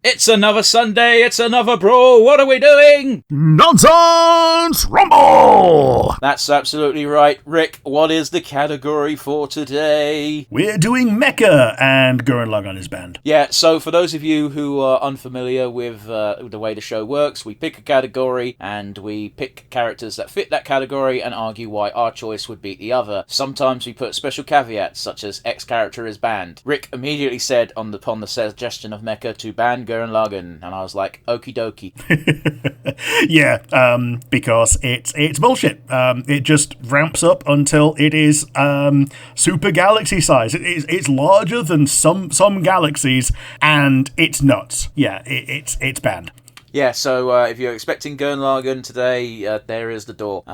It's another Sunday, it's another brawl, what are we doing? Nonsense Rumble! That's absolutely right. Rick, what is the category for today? We're doing Mecha and Gurren Lagann is banned. Yeah, so for those of you who are unfamiliar with the way the show works, we pick a category and we pick characters that fit that category and argue why our choice would beat the other. Sometimes we put special caveats such as X character is banned. Rick immediately said upon the suggestion of Mecha to ban Gurren Lagann, and I was like, okie dokie. Yeah, because it's bullshit. It just ramps up until it is super galaxy size. It's larger than some galaxies, and it's nuts. Yeah, it's banned. Yeah, so if you're expecting Gurren Lagann today, there is the door.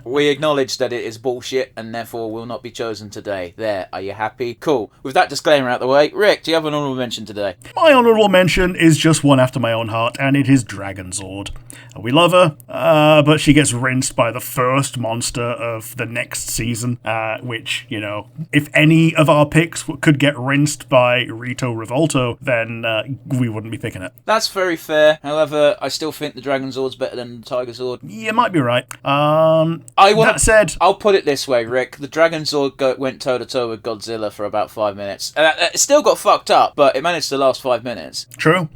We acknowledge that it is bullshit and therefore will not be chosen today. There, are you happy? Cool. With that disclaimer out the way, Rick, do you have an honourable mention today? My honourable mention is just one after my own heart, and it is Dragon Zord. We love her, but she gets rinsed by the first monster of the next season, which, you know, if any of our picks could get rinsed by Rito Revolto, then we wouldn't be picking it. That's very fair. However, I still think the Dragon Zord's better than the Tiger Zord. You might be right. That said, I'll put it this way, Rick. The Dragon Zord went toe-to-toe with Godzilla for about 5 minutes. It still got fucked up, but it managed to last 5 minutes. True.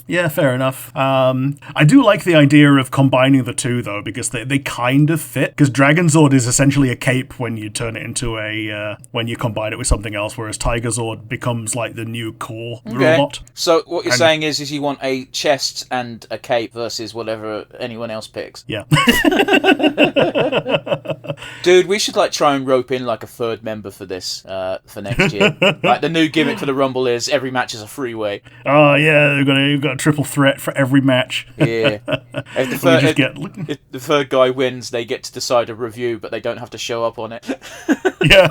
Yeah, fair enough. I do like the idea of combining the two, though, because they kind of fit. Because Dragon Zord is essentially a cape when you turn it into when you combine it with something else, whereas Tiger Zord becomes like the new core robot. So what you're saying is you want a chest and a cape versus whatever anyone else picks. Yeah. Dude, we should try and rope in a third member for this for next year. The new gimmick for the Rumble is every match is a freeway. Oh yeah, you've got a triple threat for every match. Yeah. If the third guy wins, they get to decide a review, but they don't have to show up on it. Yeah.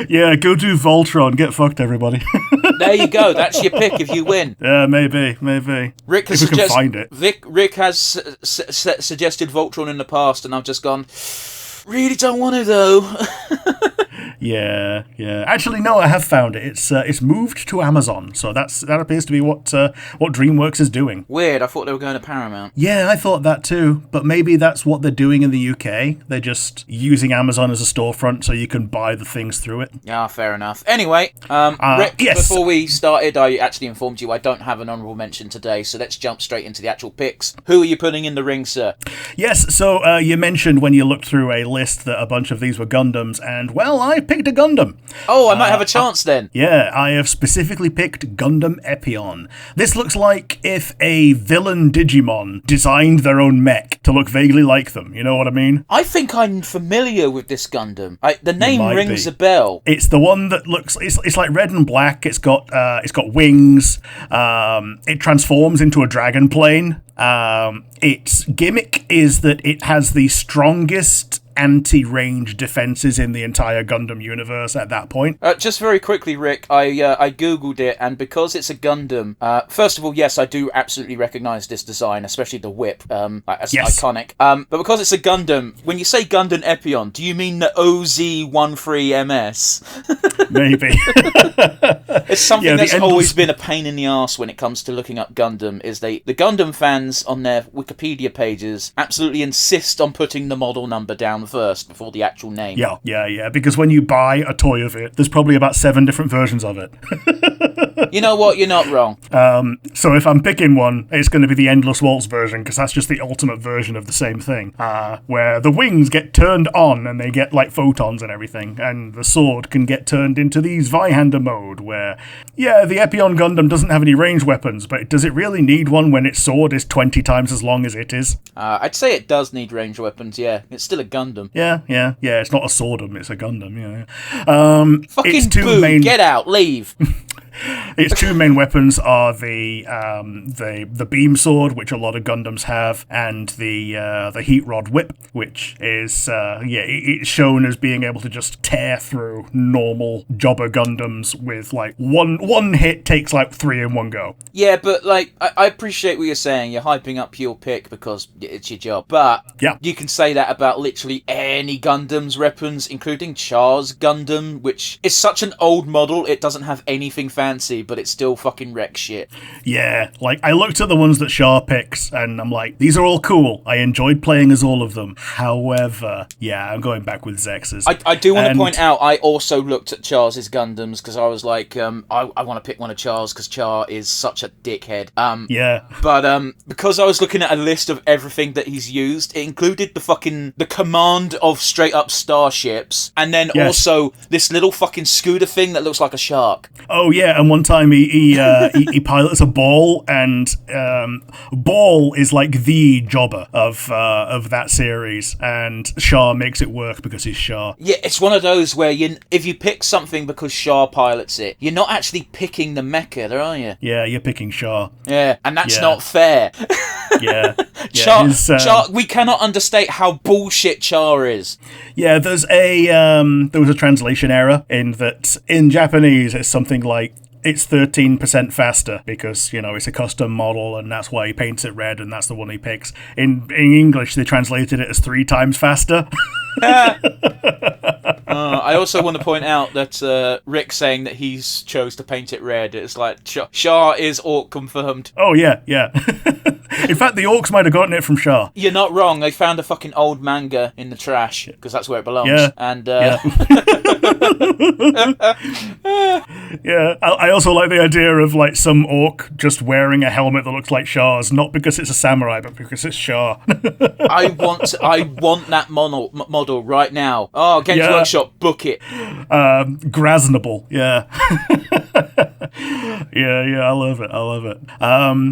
Yeah, go do Voltron. Get fucked, everybody. There you go. That's your pick if you win. Yeah, maybe. Rick has if we can find it. Rick has suggested Voltron in the past, and I've just gone, really don't want to, though. Yeah. Actually, no, I have found it. It's moved to Amazon, so that appears to be what DreamWorks is doing. Weird. I thought they were going to Paramount. Yeah, I thought that too, but maybe that's what they're doing in the UK. They're just using Amazon as a storefront, so you can buy the things through it. Yeah, fair enough. Anyway, Rick, yes. Before we started, I actually informed you I don't have an honourable mention today, so let's jump straight into the actual picks. Who are you putting in the ring, sir? Yes, so you mentioned when you looked through a list that a bunch of these were Gundams, and well, I picked a Gundam. Oh, I might have a chance then. Yeah, I have specifically picked Gundam Epion. This looks like if a villain Digimon designed their own mech to look vaguely like them. You know what I mean? I think I'm familiar with this Gundam. The name rings a bell. It's the one that looks. It's like red and black. It's got wings. It transforms into a dragon plane. Its gimmick is that it has the strongest anti-range defenses in the entire Gundam universe at that point. Just very quickly, Rick, I googled it, and because it's a Gundam, first of all, yes, I do absolutely recognise this design, especially the whip, as yes. Iconic. But because it's a Gundam, when you say Gundam Epion, do you mean the OZ13MS? Maybe. It's something that's always been a pain in the arse when it comes to looking up Gundam, is the Gundam fans on their Wikipedia pages absolutely insist on putting the model number down first before the actual name. Yeah, because when you buy a toy of it, there's probably about 7 different versions of it. You know what? You're not wrong. So if I'm picking one, it's going to be the Endless Waltz version, because that's just the ultimate version of the same thing, where the wings get turned on and they get photons and everything, and the sword can get turned into the Zweihander mode, where, yeah, the Epion Gundam doesn't have any ranged weapons, but does it really need one when its sword is 20 times as long as it is? I'd say it does need ranged weapons, yeah. It's still a Gundam. Yeah, it's not a swordum, it's a Gundam, yeah. Fucking its two boo, get out, leave. Its two main weapons are the beam sword, which a lot of Gundams have, and the heat rod whip, which is it's shown as being able to just tear through normal jobber Gundams with one hit takes 3 in one go. Yeah, but I appreciate what you're saying. You're hyping up your pick because it's your job, but yeah, you can say that about literally any Gundam's weapons, including Char's Gundam, which is such an old model. It doesn't have anything fancy, story, but it still fucking wrecks shit. Yeah, like, I looked at the ones that Shaw picks, and I'm like, these are all cool. I enjoyed playing as all of them. However, yeah, I'm going back with Zex's. I do want to point out, I also looked at Char's Gundams, because I was like, I want to pick one of Char's, because Char is such a dickhead. Yeah. But because I was looking at a list of everything that he's used, it included the command of straight up starships, and then also this little fucking scooter thing that looks like a shark. Oh yeah, and one time he pilots a ball, and Ball is like the jobber of that series, and Shah makes it work because he's Shah. Yeah, it's one of those where if you pick something because Shah pilots it, you're not actually picking the mecha, are you? Yeah, you're picking Shah. Yeah, and that's not fair. Yeah. Char, we cannot understate how bullshit Char is. Yeah, there was a translation error in that in Japanese it's something like it's 13% faster because, it's a custom model and that's why he paints it red and that's the one he picks. In English, they translated it as 3 times faster. I also want to point out that Rick saying that he's chose to paint it red, it's like, Shah is Orc confirmed. Oh, yeah. In fact, the Orcs might have gotten it from Shah. You're not wrong. They found a fucking old manga in the trash, because that's where it belongs. Yeah. And, Yeah, I also like the idea of, like, some Orc just wearing a helmet that looks like Shah's, not because it's a samurai, but because it's Shah. I want that model right now. Oh, Games Workshop, book it. Grasnable, yeah. Yeah, I love it.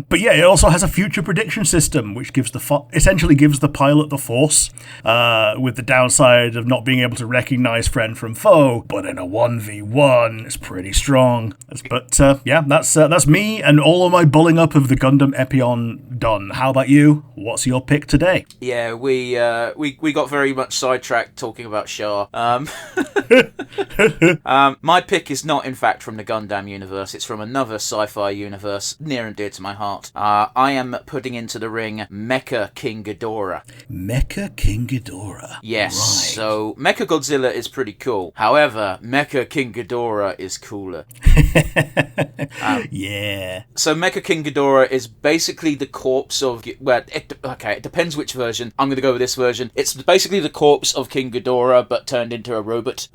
But yeah, it also has a future prediction system, which essentially gives the pilot the force, with the downside of not being able to recognize friend from foe. But in a 1v1, it's pretty strong. But yeah, that's me and all of my bulling up of the Gundam Epion done. How about you? What's your pick today? Yeah, we got very much sidetracked talking about Shah. My pick is not, in fact, from the Gundam universe. It's from another sci-fi universe near and dear to my heart. I am putting into the ring Mecha King Ghidorah. Mecha King Ghidorah. Yes. Right. So Mecha Godzilla is pretty cool. However, Mecha King Ghidorah is cooler. Yeah. So Mecha King Ghidorah is basically the corpse of... Well, it depends which version. I'm going to go with this version. It's basically the corpse of King Ghidorah, but turned into a robot.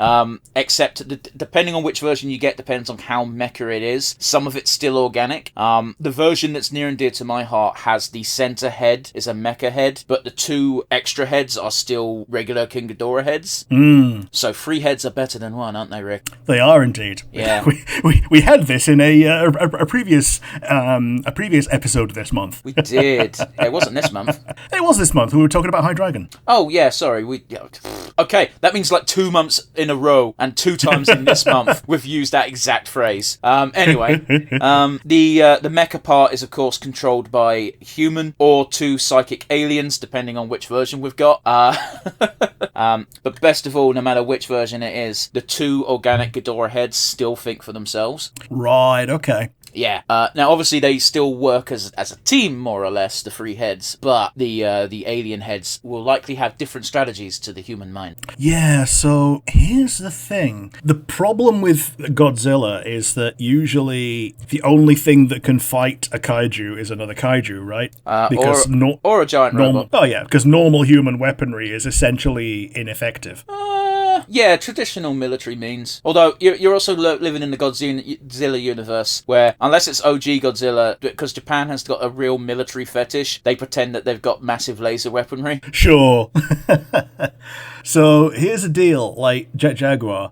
Except, depending on which version you get, depends on how mecha it is. Some of it's still organic. The version that's near and dear to my heart has the center head is a mecha head, but the 2 extra heads are still regular King Ghidorah heads. So 3 heads are better than 1, aren't they, Rick? They are indeed. Yeah. We had this in a previous episode this month. We did. It wasn't this month. It was this month. We were talking about High Dragon. Oh yeah, sorry. Okay, that means like 2 months in a row and 2 times in this month we've used that exact phrase. Anyway, the mecha part is of course controlled by human or 2 psychic aliens, depending on which version we've got. But best of all, no matter which version it is, the 2 organic Ghidorah heads still think for themselves. Right. Okay. Yeah. Now, obviously, they still work as a team, more or less, the 3 heads, but the alien heads will likely have different strategies to the human mind. Yeah, so here's the thing. The problem with Godzilla is that usually the only thing that can fight a kaiju is another kaiju, right? Or a giant robot. Oh, yeah, because normal human weaponry is essentially ineffective. Yeah, traditional military means. Although, you're also living in the Godzilla universe, where, unless it's OG Godzilla, because Japan has got a real military fetish, they pretend that they've got massive laser weaponry. Sure. So, here's the deal, like Jet Jaguar.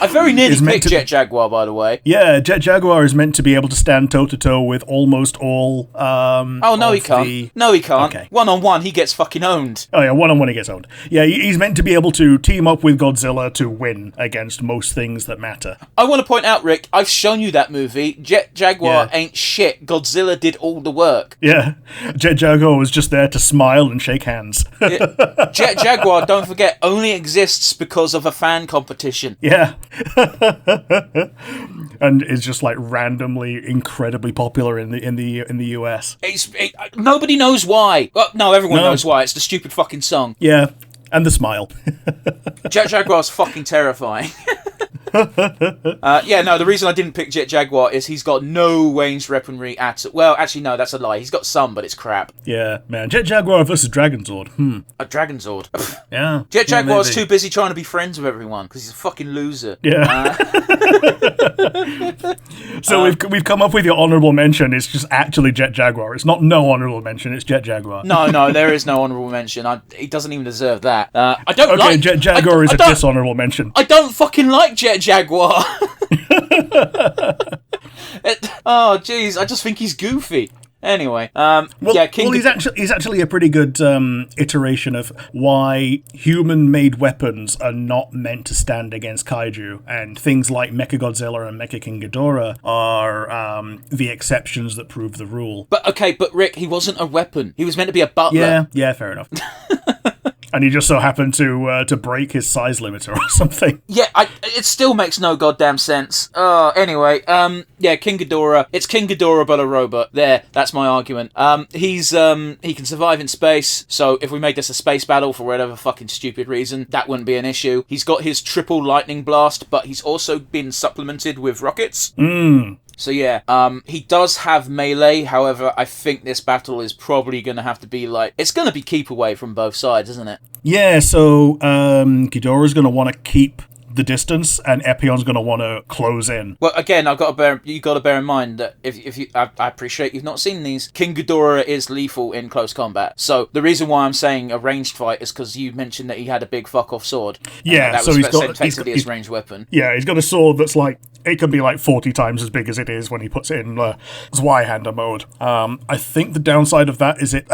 I very nearly picked Jet Jaguar, by the way. Yeah, Jet Jaguar is meant to be able to stand toe-to-toe with almost all... Oh, no, he can't. No, he can't. Okay. One-on-one, he gets fucking owned. Oh, yeah, one-on-one he gets owned. Yeah, he's meant to be able to team up with Godzilla to win against most things that matter. I want to point out, Rick, I've shown you that movie. Jet Jaguar ain't shit. Godzilla did all the work. Yeah, Jet Jaguar was just there to smile and shake hands. Jet Jaguar, don't forget, only exists because of a fan competition. Yeah. And is just like randomly incredibly popular in the US. Nobody knows why. Well, no, everyone knows why. It's the stupid fucking song. Yeah, and the smile. Jet Jaguar's fucking terrifying. The reason I didn't pick Jet Jaguar is he's got no ranged weaponry at all. Well, actually, no, that's a lie. He's got some, but it's crap. Yeah, man. Jet Jaguar versus Dragonzord. A Dragonzord. Yeah. Jet Jaguar's maybe. too busy trying to be friends with everyone because he's a fucking loser. Yeah. So we've come up with your honourable mention. It's just actually Jet Jaguar. It's not no honourable mention. It's Jet Jaguar. No, there is no honourable mention. He doesn't even deserve that. I don't like... Okay, Jet Jaguar is a dishonourable mention. I don't fucking like Jet Jaguar. Oh, jeez, I just think he's goofy. Anyway, he's actually a pretty good iteration of why human-made weapons are not meant to stand against kaiju, and things like Mechagodzilla and Mecha King Ghidorah are the exceptions that prove the rule. But Rick, he wasn't a weapon. He was meant to be a butler. Yeah, fair enough. And he just so happened to break his size limiter or something. Yeah, it still makes no goddamn sense. Anyway, King Ghidorah. It's King Ghidorah but a robot. There, that's my argument. He can survive in space, so if we made this a space battle for whatever fucking stupid reason, that wouldn't be an issue. He's got his triple lightning blast, but he's also been supplemented with rockets. So yeah, he does have melee, however, I think this battle is probably going to have to be it's going to be keep away from both sides, isn't it? Yeah, so Ghidorah's going to want to keep the distance, and Epion's going to want to close in. Well, again, you got to bear in mind that if you, I appreciate you've not seen these. King Ghidorah is lethal in close combat. So the reason why I'm saying a ranged fight is because you mentioned that he had a big fuck off sword. Yeah, that so was he's got effectively his ranged weapon. Yeah, he's got a sword that's it can be 40 times as big as it is when he puts it in Zweihander mode. I think the downside of that is it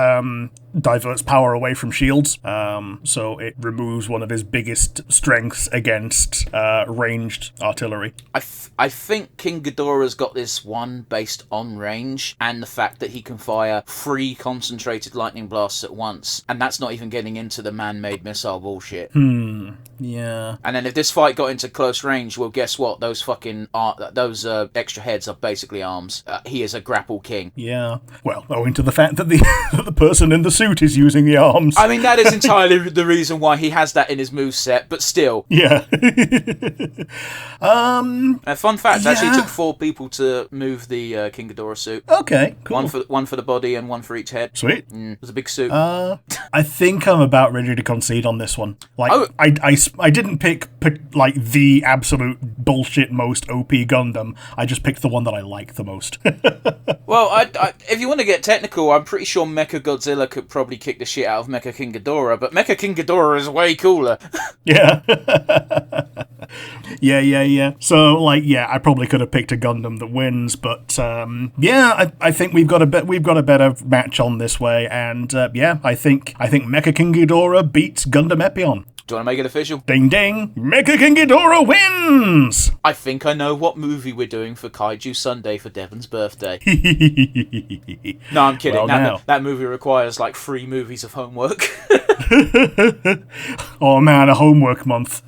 diverts power away from shields, so it removes one of his biggest strengths against ranged artillery. I think King Ghidorah's got this one based on range and the fact that he can fire 3 concentrated lightning blasts at once, and that's not even getting into the man-made missile bullshit. Yeah. And then if this fight got into close range, well, guess what? Those fucking those extra heads are basically arms. He is a grapple king. Yeah. Well, owing to the fact that the person in the suit is using the arms. I mean, that is entirely the reason why he has that in his moveset, but still. Yeah. A fun fact, actually, it took 4 people to move the King Ghidorah suit. Okay, cool. One for the body and one for each head. Sweet. It was a big suit. I think I'm about ready to concede on this one. I didn't pick the absolute bullshit most OP Gundam. I just picked the one that I like the most. Well, if you want to get technical, I'm pretty sure Mecha Godzilla could probably kick the shit out of Mecha King Ghidorah, but Mecha King Ghidorah is way cooler. Yeah. Yeah. So, I probably could have picked a Gundam that wins, but I think we've got a better match on this way, and I think Mecha King Ghidorah beats Gundam Epion. Do you want to make it official? Ding ding! Mecha King Ghidorah wins! I think I know what movie we're doing for Kaiju Sunday for Devon's birthday. No, I'm kidding. Well, that movie requires 3 movies of homework. Oh man, a homework month.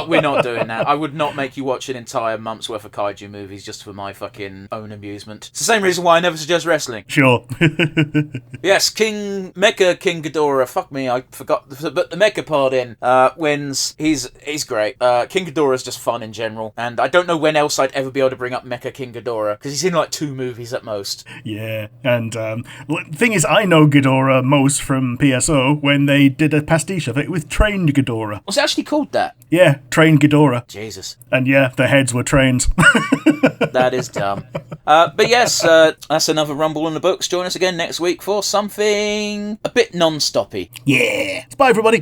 We're not doing that. I would not make you watch an entire month's worth of kaiju movies just for my fucking own amusement. It's the same reason why I never suggest wrestling. Sure. Yes, Mecha King Ghidorah. Fuck me, I forgot. But the Mecha part in wins. He's great. King Ghidorah is just fun in general, and I don't know when else I'd ever be able to bring up Mecha King Ghidorah because he's in 2 movies at most. Yeah, and the thing is, I know Ghidorah most from PSO when they did a pastiche of it with Trained Ghidorah. Was it actually called that? Yeah, Trained Ghidorah. Jesus. And yeah, the heads were trained. That is dumb. But yes, that's another Rumble in the books. Join us again next week for something a bit non-stoppy. Yeah. Bye, everybody.